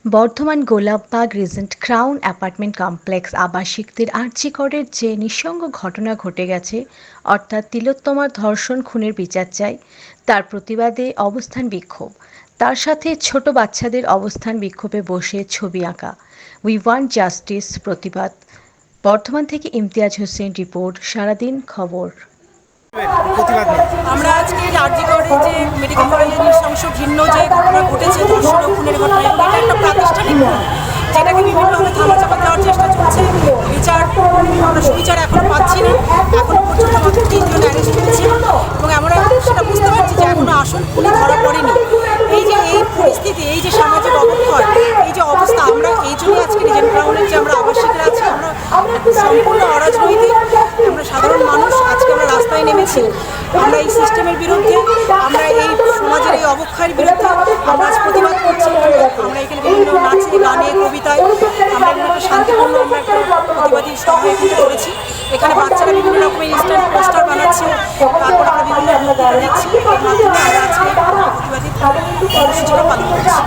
Bardhaman Golapbag regent crown apartment complex আবাসিকদের আর্জিকরের যে নিঃসঙ্গ ঘটনা ঘটে গেছে, অর্থাৎ তিলোত্তমার ধর্ষণ খুনের বিচার চাই, তার প্রতিবাদে অবস্থান বিক্ষোভ। তার সাথে ছোট বাচ্চাদের অবস্থান বিক্ষোভে বসে ছবি আঁকা। উই ওয়ান্ট জাস্টিস প্রতিবাদ। বর্ধমান থেকে ইমতিয়াজ হোসেন রিপোর্ট, সারাদিন খবর। প্রতিবাদ নিয়ে আমরা আজকে আরজিকরে যে মেডিকেল কলেজের নৃশংস ঘৃণ্য যে ঘটনা ঘটেছে, ধর্ষণ ও খুনের ঘটনা, এবং এটা একটা প্রাতিষ্ঠানিক খুন, যেটাকে বিভিন্নভাবে ধামাচাপা দেওয়ার চেষ্টা চলছে। আমরা সুবিচার এখনো পাচ্ছি না। এখনো পর্যন্ত মাত্র 3 জন অ্যারেস্ট হয়েছে, এবং আমরা সেটা বুঝতে পারছি যে এখনো আসল খুনি ধরা পড়েনি। এই পরিস্থিতি, এই যে সামাজিক অবক্ষয়, এই যে অবস্থা, আমরা এই জন্যই আজকে রিজেন্ট ক্রাউনের যে আমরা আবাসিকরা আছি, আমরা সম্পূর্ণ অরাজনৈতিক, আমরা সাধারণ মানুষ আজকে আমরা রাস্তায় নেমেছি। আমরা এই সিস্টেমের বিরুদ্ধে, আমরা এই সমাজের এই অবক্ষয়ের বিরুদ্ধে আমরা আজ প্রতিবাদ করছি। আমরা এখানে বিভিন্ন নাচে, গানে, কবিতায় আমরা একটা শান্তিপূর্ণ আমরা একটা প্রতিবাদী সভা এখানে করেছি। এখানে বাচ্চারা বিভিন্ন রকমের ইনস্ট্যান্ট পোস্টার বানাচ্ছে, তারপর আমরা বিভিন্ন বক্তৃতা দিচ্ছি। এর মাধ্যমে আমরা আজকে প্রতিবাদী কর্মসূচিটা পালন করছি।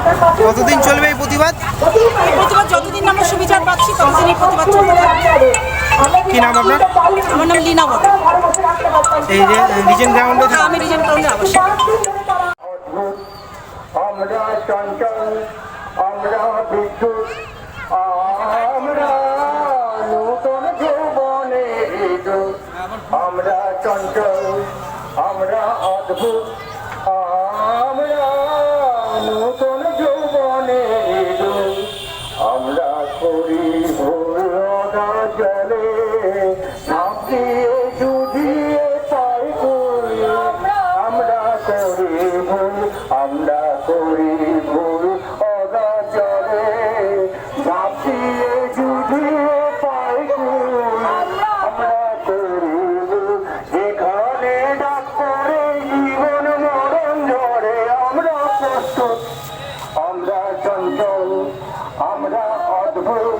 কতদিন চলবে এই প্রতিবাদ? এই প্রতিবাদ যতদিন আমরা সুবিচার পাচ্ছি ততদিন এই প্রতিবাদ চলতে থাকবে। কি নাম আপনার? আমার নাম লীনা বড়। এই যে রিজেন্ট গ্রাউন্ডে আমি রিজেন্ট ক্রাউনের আবাসিক। আমরা চঞ্চল, আমরা বিদ্যুৎ, আমরা নূতন যৌবনের দূত। আমরা চঞ্চল, আমরা অদ্ভুত, আমরা নূতন যৌবনের দূত। আমরা করি ভুল জলে, ঝাঁপ দিয়ে যুধিয়ে পাই করি। আমরা করি ভুল, আমরা করি ভুল অগাচলে, ঝাঁপ দিয়ে যুধিয়ে পাই করি। আমরা করি ভুল, যেখানে ডাক পড়ে জীবন মরণ ঝরে, আমরা প্রস্তুত। আমরা চঞ্চল, আমরা অদ্ভুত,